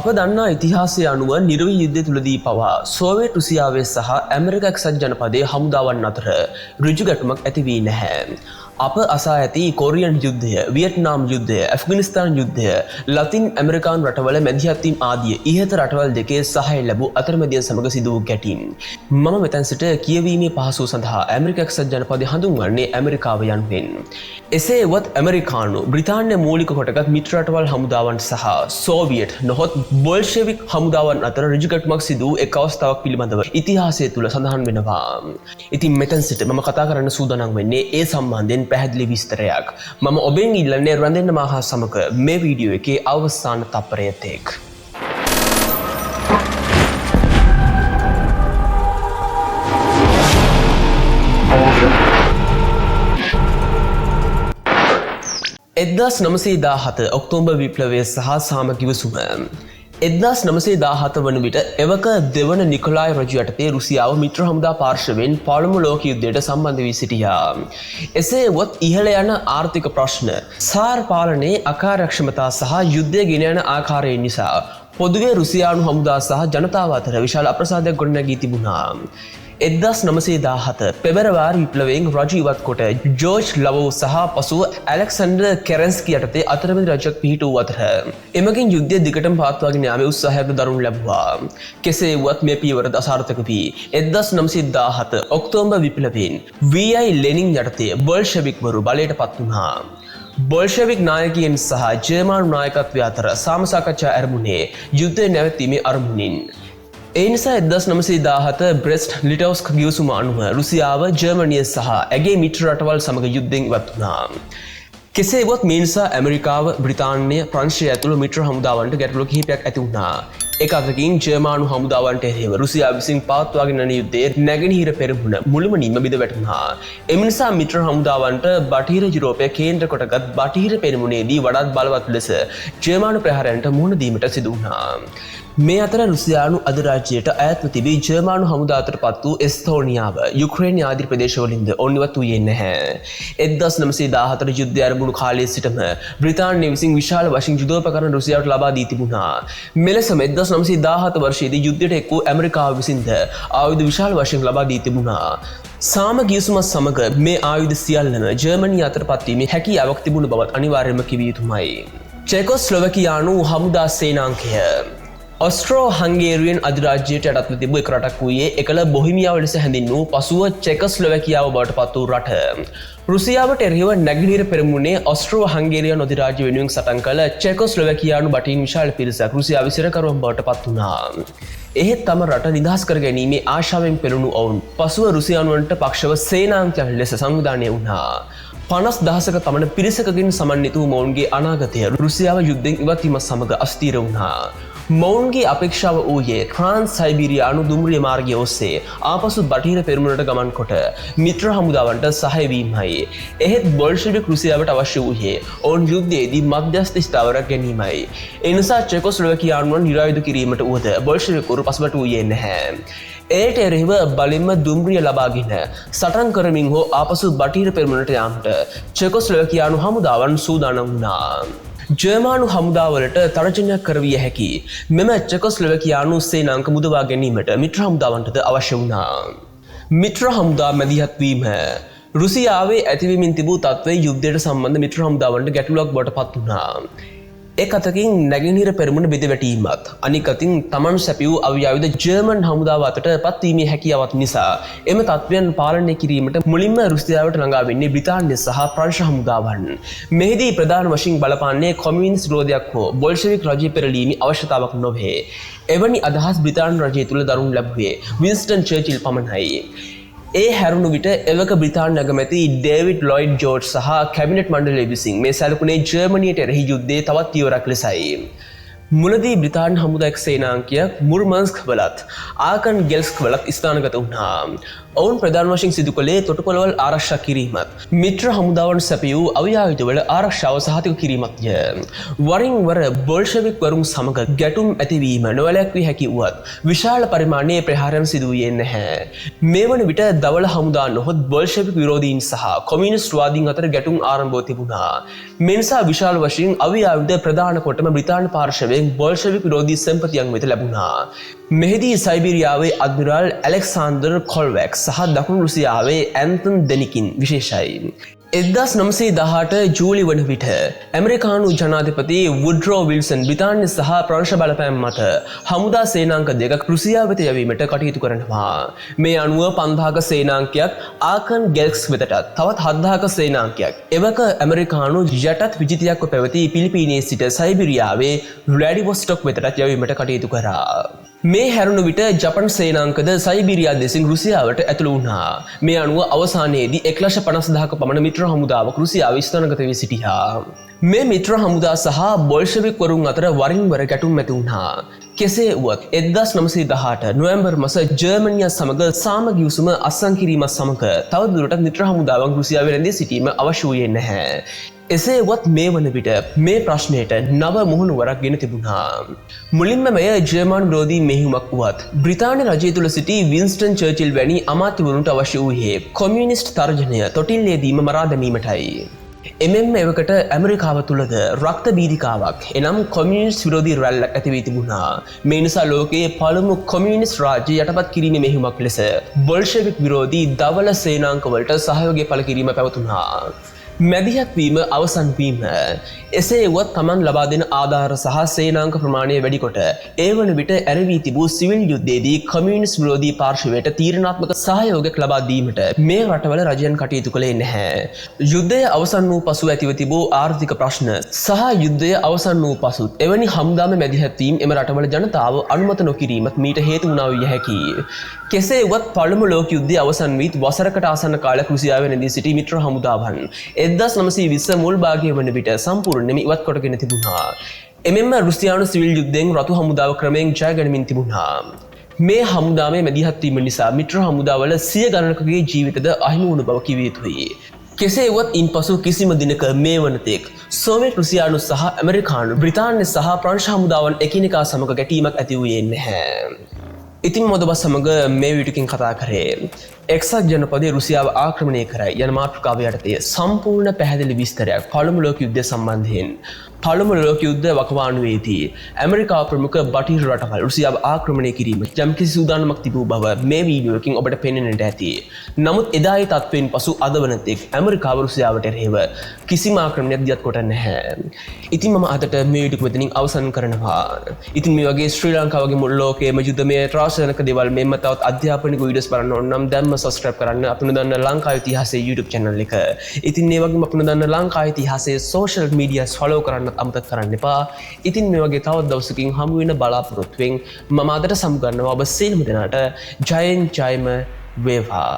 අප දන්නා ඉතිහාසය අනුව නිර්වී යුද්ධය තුළදී පවා සෝවියට් රුසියාවේ සහ ඇමරික එක්සත් ජනපදයේ හමුදාවන් අතර ඍජු ගැටුමක් ඇති වී නැහැ. අප අසා ඇති කොරියන් යුද්ධය, වියට්නාම් යුද්ධය, ඇෆ්ගනිස්තාන් යුද්ධය, ලතින් ඇමරිකානු රටවල මැදිහත්වීම් ආදිය ඉහත රටවල් දෙකේ සහාය ලැබූ අතරමැදියන් සමග සිදු වූ ගැටීම්. මම මෙතැන් සිට කියවීමේ පහසුව සඳහා ඇමරික එක්සත් ජනපදය හඳුන්වන්නේ ඇමරිකාව යනුවෙන්. එසේ වත් ඇමරිකානු, බ්‍රිතාන්‍ය මූලික කොටගත් මිත්‍ර රටවල් හමුදාවන් සහ සෝවියට් නොහොත් බොල්ෂෙවික් හමුදාවන් අතර ඍජු ගැටුමක් සිදු වූ එක් අවස්ථාවක් පිළිබඳව ඉතිහාසය තුළ සඳහන් වෙනවා. ඉතින් මෙතැන් සිට මම කතා කරන්න සූදානම් වෙන්නේ ඒ සම්බන්ධයෙන් පැහැදිලි විස්තරයක්. මම ඔබෙන් ඉල්ලන්නේ රැඳෙන්න මාහා සමග මේ වීඩියෝ එකේ අවසාන තප්පරය තෙක්. එදදාස් 917 ඔක්තෝබර් විප්ලවය සහ සාම කිවසුම. 1917 වන විට එවක දෙවන නිකොලායි රජු යටතේ රුසියාව මිත්‍ර හමුදා පාර්ශවයෙන් පළමු ලෝක යුද්ධයට සම්බන්ධ වී සිටියා. එසේ වත් ඉහළ යන ආර්ථික ප්‍රශ්න, සාර් පාලනයේ අකාර්යක්ෂමතා සහ යුද්ධය ගෙන යන ආකාරය නිසා පොදුවේ රුසියානු හමුදා සහ ජනතාව අතර විශාල අප්‍රසාදයක් ගොඩනැගී තිබුණා. 1917 පෙබරවාරි විප්ලවයෙන් රජු ඉවත් කොට ජෝර්ජ් ලවෝ සහ පසුව ඇලෙක්සැන්ඩර් කෙරන්ස්කි යටතේ අතරමැදි රජයක් පිහිට වූ අතර එමගින් යුද්ධය දිගටම පවත්වාගෙන යාමේ උත්සාහයක් දරනු ලැබුවා. කෙසේ වුවත් මේ පියවර අසාර්ථක වී 1917 ඔක්තෝබර් විප්ලවයෙන් V.I. ලෙනින් යටතේ බොල්ෂෙවික්වරු බලයට පත් වුණා. බොල්ෂෙවික් නායකයන් සහ ජර්මන් නායකත්වය අතර සාමසාකච්ඡා ආරම්භුනේ යුද්ධය නැවැත්වීමේ අරමුණින්. ඒ නිසා 1917 බ්‍රෙස්ට් ලිටෝස්ක් ගිවිසුම අනුව රුසියාව, ජර්මනිය සහ ඇගේ මිත්‍ර රටවල් සමග යුද්ධයෙන් ඉවත් වුණා. කෙසේ වුවත් මේ නිසා ඇමරිකාව, බ්‍රිතාන්‍ය, ප්‍රංශය ඇතුළු මිත්‍ර හමුදාවන්ට ගැටලු කිහිපයක් ඇති වුණා. එක අතකින් ජර්මානු හමුදාවන්ට එරෙහිව රුසියාව විසින් පවත්වාගෙන යන යුද්ධයේ නැගෙනහිර පෙරමුණ මුළුමනින්ම බිඳ වැටුණා. එම නිසා මිත්‍ර හමුදාවන්ට බටහිර යුරෝපය කේන්ද්‍ර කොටගත් බටහිර පෙරමුණේදී වඩාත් බලවත් ලෙස ජර්මානු ප්‍රහාරයන්ට මුහුණ දීමට සිදු වුණා. මේ අතර රුසියානු අධිරාජ්‍යයට අයත්ව තිබී ජර්මානු හමුදා අතට පත් වූ එස්තෝනියාව, යුක්‍රේනය ආදී ප්‍රදේශවලින්ද ඔවුන් ඉවත් වූයේ නැහැ. 1914 යුද්ධය ආරම්භ කාලයේ සිටම බ්‍රිතාන්‍ය විසින් විශාල වශයෙන් යුද්ධෝපකරණ රුසියාවට ලබා දී තිබුණා. මෙලෙසම 1917 වර්ෂයේදී යුද්ධයට එක් වූ ඇමරිකාව විසින්ද ආයුධ විශාල වශයෙන් ලබා දී තිබුණා. සාම ගිවිසුමත් සමග මේ ආයුධ සියල්ලම ජර්මනිය අතට පත්වීමේ හැකියාවක් තිබුණු බවත් අනිවාර්යයෙන්ම කිව යුතුමයි. චෙකොස්ලොවැකියානු හමුදා සේනාංකය ඔස්ට්‍රෝ හංගේරියන් අධිරාජ්‍යයට යටත්ව තිබූ එක් රටක් වූයේ එකල බොහිමියාව ලෙස හැඳින්වූ පසුව චෙකොස්ලොවැකියාව බවට පත් වූ රට. රුසියාවට එරෙහිව නැගෙනහිර පෙරමුණේ ඔස්ට්‍රෝ හංගේරියන් අධිරාජ්‍ය වෙනුවෙන් සටන් කළ චෙකොස්ලොවැකියානු බටින් විශාල පිරිසක් රුසියාව සිරකරුවන් බවට පත් වුණා. එහෙත් තම රට නිදහස් කර ගැනීමේ ආශාවෙන් පෙළුණු ඔවුන් පසුව රුසියානුවන්ට පක්ෂව සේනාංකයන් ලෙස සංවිධානය වුණා. 50,000ක පමණ පිරිසකකින් සමන්විත වූ මොවුන්ගේ අනාගතය රුසියාව යුද්ධයෙන් ඉවත් වීම සමග අස්ථීර වුණා. මොවුන්ගේ අපේක්ෂාව වූයේ ට්‍රාන්ස් සයිබීරියානු දුම්රිය මාර්ගය ඔස්සේ ආපසු බටහිර පෙරමුණට ගමන් කොට මිත්‍ර හමුදාවන්ට සහාය වීමයි. එහෙත් බොල්ෂෙවික් රුසියාවට අවශ්‍ය වූයේ ඔවුන් යුද්ධයේදී මධ්‍යස්ථ ස්ථාවරයක් ගැනීමයි. ඒ නිසා චෙකොස්ලොවැකියානුවන් නිරායුධ කිරීමට වුවද බොල්ෂෙවික්වරු පසුබට වූයේ නැහැ. එයට එරෙහිව බලින්ම දුම්රිය ලබාගෙන සටන් කරමින් හෝ ආපසු බටහිර පෙරමුණට යාමට චෙකොස්ලොවැකියානු හමුදාවන් සූදානම් වුණා. ජර්මානු හමුදාවලට තර්ජනයක් කරවිය හැකි මෙම චෙකොස්ලොවැකියානු සේනාංක මුදවා ගැනීමට මිත්‍ර හමුදාවන්ටද අවශ්‍ය වුණා. මිත්‍ර හමුදා මැදිහත්වීම රුසියාවේ ඇතිවීමින් තිබූ තත්ත්වයේ යුද්ධයට සම්බන්ධ මිත්‍ර හමුදාවන්ට ගැටලුවක් බවට පත් වුණා. එක් අතකින් නැගෙනහිර පෙරමුණ බෙද වැටීමත්, අනික් අතින් තමන් සැපි වූ අව්‍යායුධ ජර්මන් හමුදාව අතට පත්වීමේ හැකියාවක් නිසා එම තත්ත්වයන් පාලනය කිරීමට මුලින්ම රුසියාවට ළඟා වෙන්නේ බ්‍රිතාන්‍ය සහ ප්‍රංශ හමුදාවන්. මෙහිදී ප්‍රධාන වශයෙන් බලපාන්නේ කොමියුනිස්ට් විරෝධයක් හෝ බොල්ෂෙවික් රජය පෙරළීමේ අවශ්‍යතාවක් නොවේ. එවැනි අදහස් බ්‍රිතාන්‍ය රජය තුළ දරුණු ලැබුවේ වින්ස්ටන් චර්චිල් පමණයි. ඒ හැරුණු විට එවක බ්‍රිතාන්‍ය අගමැති ඩේවිඩ් ලොයිඩ් ජෝර්ජ් සහ කැබිනට් මණ්ඩලය විසින් මේ සැලකුණේ ජර්මනියට එරෙහි යුද්ධයේ තවත් තීවරයක් ලෙසයි. මුලදී බ්‍රිතාන්‍ය හමුදා එක් සේනාංකයක් මුර්මන්ස්ක් වලත් ආකන් ගෙල්ස්ක් වලත් ස්ථානගත වුණා. ඔවුන් ප්‍රධාන වශයෙන් සිදු කළේ තොටුපළවල් ආරක්ෂා කිරීමත්, මිත්‍ර හමුදාවන් සැපයූ අවියායුධවල ආරක්ෂාව සහතික කිරීමත්ය. වරින් වර බොල්ෂෙවික් වරුන් සමග ගැටුම් ඇතිවීම නොවැළැක්විය හැකි වුවත් විශාල පරිමාණයේ ප්‍රහාරයන් සිදු වූයේ නැහැ. මේ වන විට දවල හමුදා නොහොත් බොල්ෂෙවික් විරෝධීන් සහ කොමියුනිස්ට්වාදීන් අතර ගැටුම් ආරම්භව තිබුණා. මේ නිසා විශාල වශයෙන් අවියායුධ ප්‍රධාන කොටම බ්‍රිතාන්‍ය පාර්ශවයෙන් බොල්ෂෙවික් විරෝධී සෙම්පතියන් වෙත ලැබුණා. මෙහිදී සයිබීරියාවේ අද්මිරාල් ඇලෙක්සාන්ඩර් කොල්වැක් සහ දකුණු රුසියාවේ ඇන්තන් දෙනිකින් විශේෂයි. 1918 ජූලි වන විට ඇමරිකානු ජනාධිපති වුඩ්රෝ විල්සන් බ්‍රිතාන්‍ය සහ ප්‍රංශ බලපෑම් මත හමුදා සේනාංක දෙකක් රුසියාව වෙත යැවීමට කටයුතු කරනවා. මේ අනුව 5000ක සේනාංකයක් ආකන් ගෙල්ක්ස් වෙතටත් තවත් 7000ක සේනාංකයක් එවක ඇමරිකානු යටත් විජිතයක්ව පැවති පිලිපීනයේ සිට සයිබීරියාවේ ව්ලාඩිවොස්ටොක් වෙතටත් යැවීමට කටයුතු කරා. මේ හැරුණු විට ජපන් සේනාංකද සයිබීරියා දෙසින් රුසියාවට ඇතුළු වුණා. මේ අනුව අවසානයේදී 1,50,000ක පමණ මිත්‍ර හමුදාවක් රුසියාව ස්ථානගත වී සිටියා. මේ මිත්‍ර හමුදා සහ බොල්ෂෙවික් වරුන් අතර වරින් වර ගැටුම් ඇති වුණා. කෙසේ වුවත් 1918 නොවැම්බර් මාස ජර්මනිය සමග සාමගි උසුම අත්සන් කිරීමත් සමග තවදුරටත් මිත්‍ර හමුදාවක් රුසියාවේ රැඳී සිටීම අවශ්‍ය වූයේ නැහැ. එසේ වත් මේ වන විට මේ ප්‍රශ්නයට නව මුහුණුවරක් ගෙන තිබුණා. මුලින්ම මෙය ජර්මන් විරෝධී මෙහෙයුමක් වුවත් බ්‍රිතාන්‍ය රජය තුළ සිටි වින්ස්ටන් චර්චිල් වැනි අමාත්‍යවරුන්ට අවශ්‍ය වූයේ කොමියුනිස්ට් තර්ජනය තොටිල්ලේදීම මරා දැමීමටයි. එමෙන්ම එවකට ඇමරිකාව තුළද රක්ත බීධිකාවක් එනම් කොමියුනිස්ට් විරෝධී රැල්ලක් ඇති වී තිබුණා. මේ නිසා ලෝකයේ පළමු කොමියුනිස්ට් රාජ්‍ය යටපත් කිරීමේ මෙහෙයුමක් ලෙස බොල්ෂෙවික් විරෝධී දවල සේනාංකවලට සහයෝගය පළ කිරීම පැවතුණා. මැදිහත් වීම අවසන් වීම එසේ වුවත් තමන් ලබා දෙන ආධාර සහ සේනාංක ප්‍රමාණය වැඩි කොට ඒ වන විට ඇරවී තිබූ සිවිල් යුද්ධයේදී කොමියුනිස්ට් විරෝධී පාර්ශවයට තීරණාත්මක සහයෝගයක් ලබා දීමට මේ රටවල රජයන් කටයුතු කළේ නැහැ. යුද්ධය අවසන් වූ පසු ඇතිව තිබූ ආර්ථික ප්‍රශ්න සහ යුද්ධය අවසන් වූ පසුත් එවැනි හමුදාම මැදිහත් වීම එම රටවල ජනතාව අනුමත නොකිරීමත් මීට හේතු වුණා විය හැකියි. කෙසේ වුවත් පළමු ලෝක යුද්ධය අවසන් වී වසරකට ආසන්න කාලයක් රුසියාවේ රැඳී සිටි මිත්‍ර හමුදාවන් 1920 මුල් භාගයේ වන විට සම්පූර්ණයෙන්ම ඉවත් කොටගෙන තිබුණා. එමෙන්ම රුසියානු සිවිල් යුද්ධයෙන් රතු හමුදාව ක්‍රමයෙන් ජය ගනිමින් තිබුණා. මේ හමුදාවේ මැදිහත් වීම නිසා මිත්‍ර හමුදාවල 100 ගණනකගේ ජීවිතද අහිමි වුණ බව කිව යුතුයි. කෙසේ වුවත් ඉන්පසු කිසිම දිනක මේ වනතෙක් සෝවියට් රුසියානු සහ ඇමරිකානු බ්‍රිතාන්‍ය සහ ප්‍රංශ හමුදාවන් එකිනෙකා සමග ගැටීමක් ඇති වූයේ නැහැ. ඉතින් මොදබ සමග මේ වීඩියෝකින් කතා කරේ එක්සත් ජනපදයේ රුසියාව ආක්‍රමණය කරයි යන මාතෘකාව යටතේ සම්පූර්ණ පැහැදිලි විස්තරයක් පළමු ලෝක යුද්ධය සම්බන්ධයෙන් පළමු ලෝක යුද්ධ වකවානුවේදී ඇමරිකාව ප්‍රමුඛ බටහිර රටවල් රුසියාව ආක්‍රමණය කිරීම යම්කිසි සූදානමක් තිබූ බව මේ වීඩියෝකින් ඔබට පෙනෙන්නට ඇති. නමුත් එදායේ තත්ත්වයෙන් පසු අද වනතෙක් ඇමරිකාව රුසියාවට එරෙහිව කිසිම ආක්‍රමණයක් දියත් කොට නැහැ. ඉතින් මම අදට මේ වීඩියෝ මෙතනින් අවසන් කරනවා. ඉතින් මේ වගේ ශ්‍රී ලංකාවගේ මුළු ලෝකයේම යුද්ධමය ත්‍රාසජනක දේවල් මෙන්න තවත් අධ්‍යාපනික වීඩියෝස් බලන්න ඕන නම් දැන්ම subscribe කරන්න අපිට දන්න ලංකාවේ ඉතිහාසයේ YouTube channel එක. ඉතින් මේ වගේම අපිට දන්න ලංකාවේ ඉතිහාසයේ social medias follow කරන්න අමතක කරන්න එපා. ඉතින් මේ වගේ තවත් දවසකින් හමු වෙන බලාපොරොත්තුෙන් මම අදට සමුගන්නවා ඔබ සියලුම දෙනාට ජයෙන් ජයම වේවා.